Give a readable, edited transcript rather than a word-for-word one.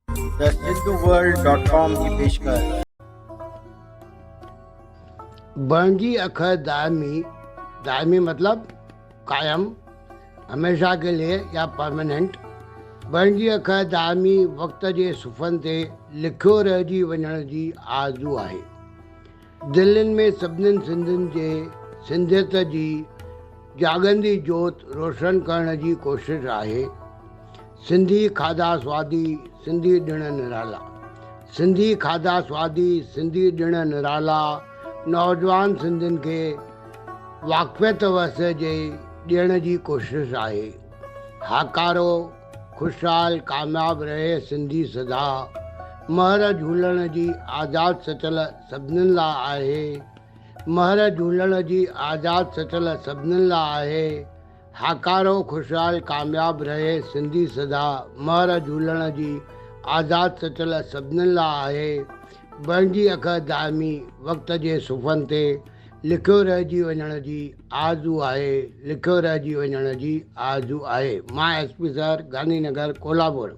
The सिंधुवर्ल्ड.com की पेशकश। बणजी अख दायमी, दायमी मतलब कायम, हमेशा के लिए या परमानेंट। बणजी अख दायमी वक़्त जे सुफ़न ते लिखियो रहिजी वञण जी आरज़ू आहे। दिलनि में सभिनीनि सिंधियुनि जे सिंधियत जी जाॻंदी जोत रोशन करण जी कोशिशि आहे। सिंधी खाधा स्वादी, सिंधी ॾिण निराला। सिंधी खाधा स्वादी, सिंधी ॾिण निराला नौजवान सिंधियुनि खे वाक़फ़ियत वरिसे जे ॾियण जी कोशिशि आहे। हाकारो ख़ुशहाल कामयाब रहे सिंधी सदा, महर झूलण जी आज़ाद सचल सभिनीनि लाइ आहे। महर झूलण जी आज़ाद सचल सभिनीनि लाइ आहे। हाकारो ख़ुशहाल कामयाब रहे सिंधी सदा, महर झूलण जी आज़ाद सचल सभिनीनि लाइ आहे। बणजी अख दायमी वक़्त जे सुफ़न ते लिखियो रहिजी वञण जी आरज़ू आहे। लिखियो रहिजी वञण जी आरज़ू आहे। मां SP सर, गांधीनगर, कोल्हापुर।